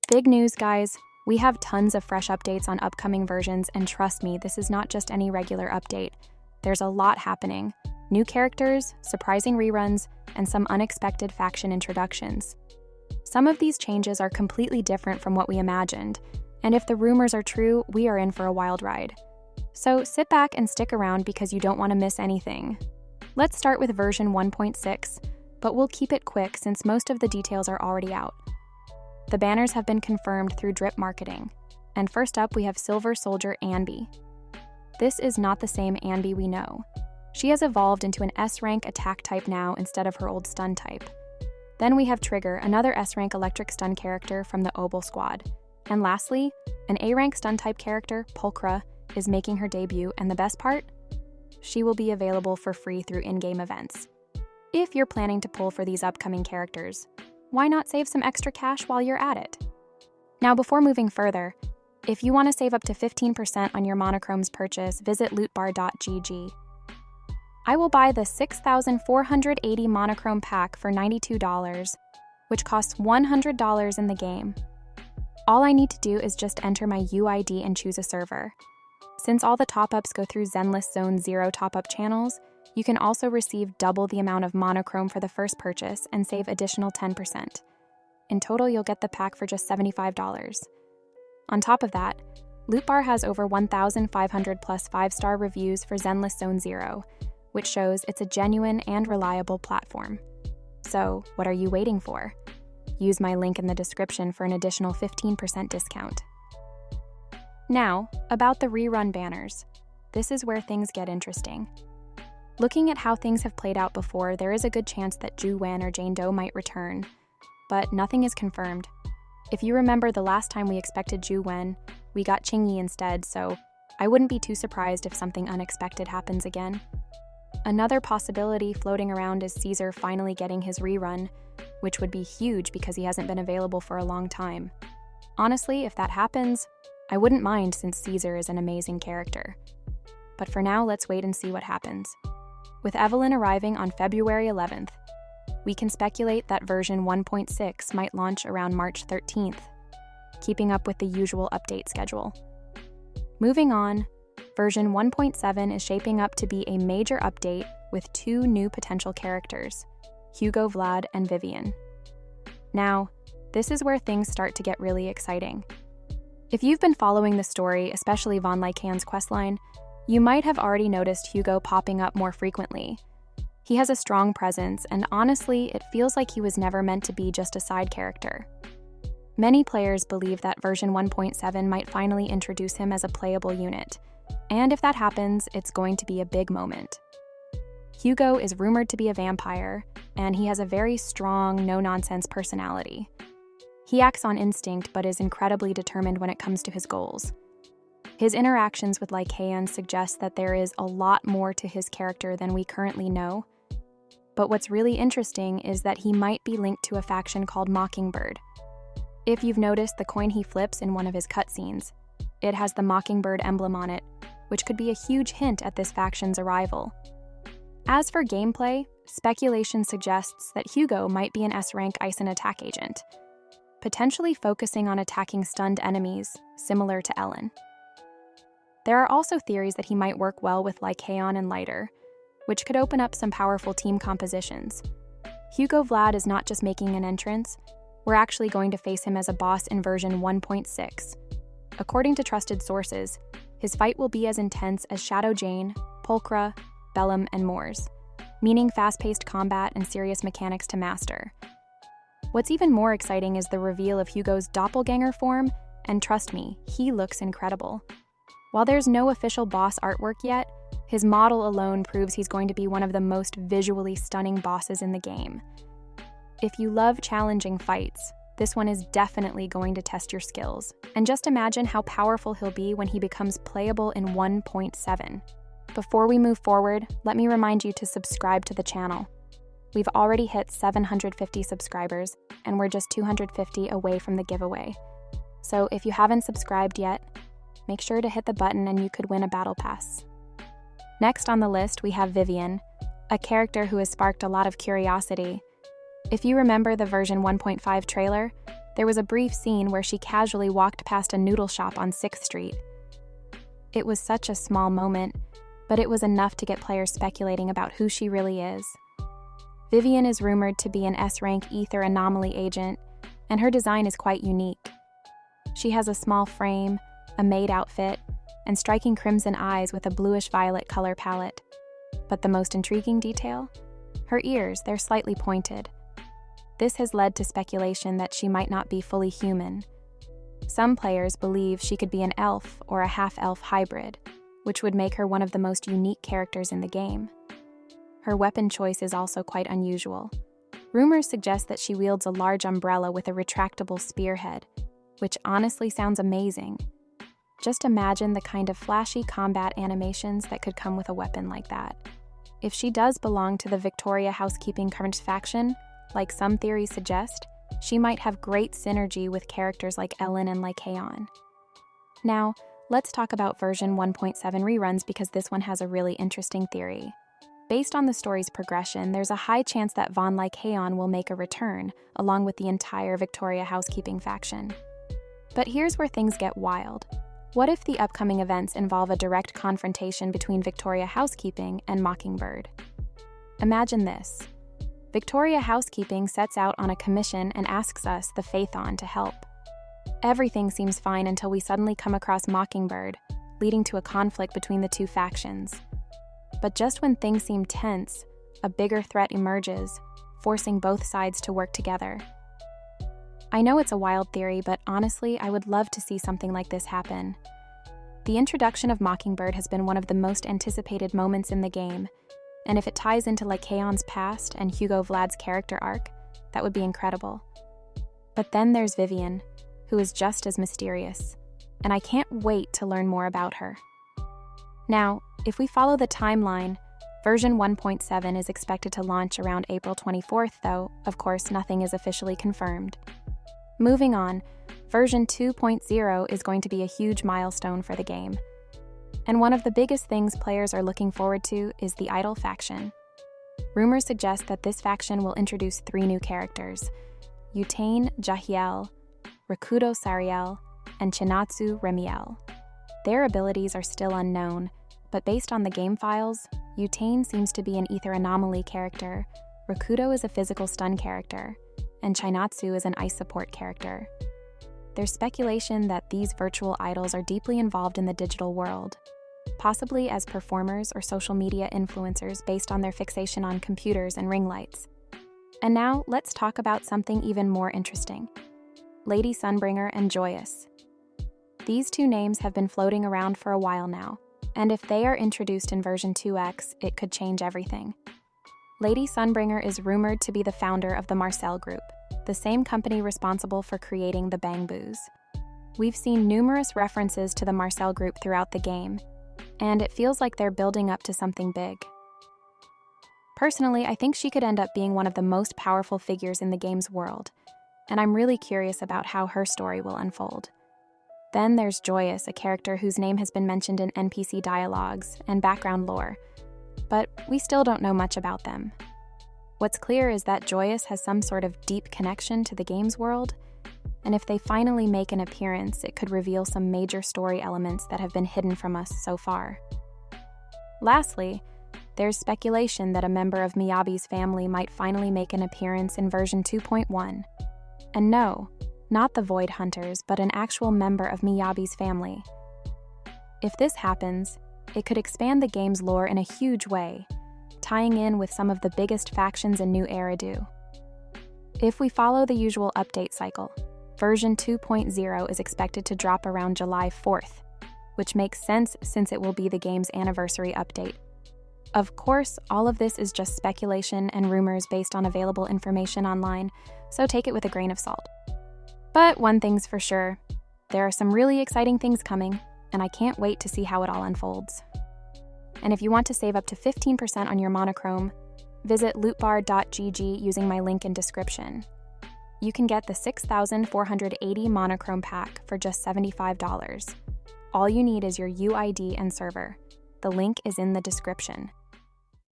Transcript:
Big news, guys! We have tons of fresh updates on upcoming versions, and trust me, this is not just any regular update. There's a lot happening. New characters, surprising reruns, and some unexpected faction introductions. Some of these changes are completely different from what we imagined, and if the rumors are true, we are in for a wild ride. So sit back and stick around because you don't want to miss anything. Let's start with version 1.6, but we'll keep it quick since most of the details are already out. The banners have been confirmed through drip marketing, and first up we have Silver Soldier Anby. This is not the same Anby we know. She has evolved into an S-rank attack type now instead of her old stun type. Then we have Trigger, another S-rank electric stun character from the Obel squad. And lastly, an A-rank stun type character, Pulchra, is making her debut, and the best part? She will be available for free through in-game events. If you're planning to pull for these upcoming characters, why not save some extra cash while you're at it? Now, before moving further, if you want to save up to 15% on your Monochromes purchase, visit lootbar.gg. I will buy the 6,480 Monochrome pack for $92, which costs $100 in the game. All I need to do is just enter my UID and choose a server. Since all the top-ups go through Zenless Zone 0 top-up channels, you can also receive double the amount of Monochrome for the first purchase and save additional 10%. In total, you'll get the pack for just $75. On top of that, Lootbar has over 1,500 plus 5-star reviews for Zenless Zone 0, which shows it's a genuine and reliable platform. So, what are you waiting for? Use my link in the description for an additional 15% discount. Now, about the rerun banners. This is where things get interesting. Looking at how things have played out before, there is a good chance that Ju Wen or Jane Doe might return, but nothing is confirmed. If you remember the last time we expected Ju Wen, we got Qingyi instead, so I wouldn't be too surprised if something unexpected happens again. Another possibility floating around is Caesar finally getting his rerun, which would be huge because he hasn't been available for a long time. Honestly, if that happens, I wouldn't mind since Caesar is an amazing character. But for now, let's wait and see what happens. With Evelyn arriving on February 11th, we can speculate that version 1.6 might launch around March 13th, keeping up with the usual update schedule. Moving on, version 1.7 is shaping up to be a major update with 2 new potential characters, Hugo Vlad and Vivian. Now, this is where things start to get really exciting. If you've been following the story, especially Von Lycaon's questline, you might have already noticed Hugo popping up more frequently. He has a strong presence, and honestly, it feels like he was never meant to be just a side character. Many players believe that version 1.7 might finally introduce him as a playable unit, and if that happens, it's going to be a big moment. Hugo is rumored to be a vampire, and he has a very strong, no-nonsense personality. He acts on instinct but is incredibly determined when it comes to his goals. His interactions with Lycaon suggest that there is a lot more to his character than we currently know. But what's really interesting is that he might be linked to a faction called Mockingbird. If you've noticed the coin he flips in one of his cutscenes, it has the Mockingbird emblem on it, which could be a huge hint at this faction's arrival. As for gameplay, speculation suggests that Hugo might be an S-rank ice and attack agent, potentially focusing on attacking stunned enemies, similar to Ellen. There are also theories that he might work well with Lycaon and Lighter, which could open up some powerful team compositions. Hugo Vlad is not just making an entrance, we're actually going to face him as a boss in version 1.6. According to trusted sources, his fight will be as intense as Shadow Jane, Pulchra, Bellum, and Moors, meaning fast-paced combat and serious mechanics to master. What's even more exciting is the reveal of Hugo's doppelganger form, and trust me, he looks incredible. While there's no official boss artwork yet, his model alone proves he's going to be one of the most visually stunning bosses in the game. If you love challenging fights, this one is definitely going to test your skills. And just imagine how powerful he'll be when he becomes playable in 1.7. Before we move forward, let me remind you to subscribe to the channel. We've already hit 750 subscribers, and we're just 250 away from the giveaway. So if you haven't subscribed yet, make sure to hit the button and you could win a battle pass. Next on the list, we have Vivian, a character who has sparked a lot of curiosity. If you remember the version 1.5 trailer, There was a brief scene where she casually walked past a noodle shop on 6th Street. It was such a small moment, but it was enough to get players speculating about who she really is. Vivian is rumored to be an S-rank ether anomaly agent, and her design is quite unique. She has a small frame, a maid outfit, and striking crimson eyes with a bluish-violet color palette. But the most intriguing detail? Her ears, they're slightly pointed. This has led to speculation that she might not be fully human. Some players believe she could be an elf or a half-elf hybrid, which would make her one of the most unique characters in the game. Her weapon choice is also quite unusual. Rumors suggest that she wields a large umbrella with a retractable spearhead, which honestly sounds amazing. Just imagine the kind of flashy combat animations that could come with a weapon like that. If she does belong to the Victoria Housekeeping current faction, like some theories suggest, she might have great synergy with characters like Ellen and Lycaon. Now, let's talk about version 1.7 reruns because this one has a really interesting theory. Based on the story's progression, there's a high chance that Von Lycaon will make a return, along with the entire Victoria Housekeeping faction. But here's where things get wild. What if the upcoming events involve a direct confrontation between Victoria Housekeeping and Mockingbird? Imagine this. Victoria Housekeeping sets out on a commission and asks us, the Phaethon, to help. Everything seems fine until we suddenly come across Mockingbird, leading to a conflict between the two factions. But just when things seem tense, a bigger threat emerges, forcing both sides to work together. I know it's a wild theory, but honestly, I would love to see something like this happen. The introduction of Mockingbird has been one of the most anticipated moments in the game, and if it ties into Lycaon's past and Hugo Vlad's character arc, that would be incredible. But then there's Vivian, who is just as mysterious, and I can't wait to learn more about her. Now, if we follow the timeline, version 1.7 is expected to launch around April 24th, though, of course, nothing is officially confirmed. Moving on, version 2.0 is going to be a huge milestone for the game. And one of the biggest things players are looking forward to is the Idol faction. Rumors suggest that this faction will introduce 3 new characters: Utane Jahiel, Rakudo Sariel, and Chinatsu Remiel. Their abilities are still unknown, but based on the game files, Utane seems to be an ether anomaly character, Rakudo is a physical stun character, and Chinatsu is an ice support character. There's speculation that these virtual idols are deeply involved in the digital world, possibly as performers or social media influencers based on their fixation on computers and ring lights. And now, let's talk about something even more interesting: Lady Sunbringer and Joyous. These 2 names have been floating around for a while now, and if they are introduced in version 2X, it could change everything. Lady Sunbringer is rumored to be the founder of the Marcel Group, the same company responsible for creating the Bang Boos. We've seen numerous references to the Marcel Group throughout the game, and it feels like they're building up to something big. Personally, I think she could end up being one of the most powerful figures in the game's world, and I'm really curious about how her story will unfold. Then there's Joyous, a character whose name has been mentioned in NPC dialogues and background lore, but we still don't know much about them. What's clear is that Joyous has some sort of deep connection to the game's world, and if they finally make an appearance, it could reveal some major story elements that have been hidden from us so far. Lastly, there's speculation that a member of Miyabi's family might finally make an appearance in version 2.1. And no, not the Void Hunters, but an actual member of Miyabi's family. If this happens, it could expand the game's lore in a huge way, tying in with some of the biggest factions in New Eridu. If we follow the usual update cycle, version 2.0 is expected to drop around July 4th, which makes sense since it will be the game's anniversary update. Of course, all of this is just speculation and rumors based on available information online, so take it with a grain of salt. But one thing's for sure, there are some really exciting things coming, and I can't wait to see how it all unfolds. And if you want to save up to 15% on your monochrome, visit lootbar.gg using my link in description. You can get the 6,480 monochrome pack for just $75. All you need is your UID and server. The link is in the description.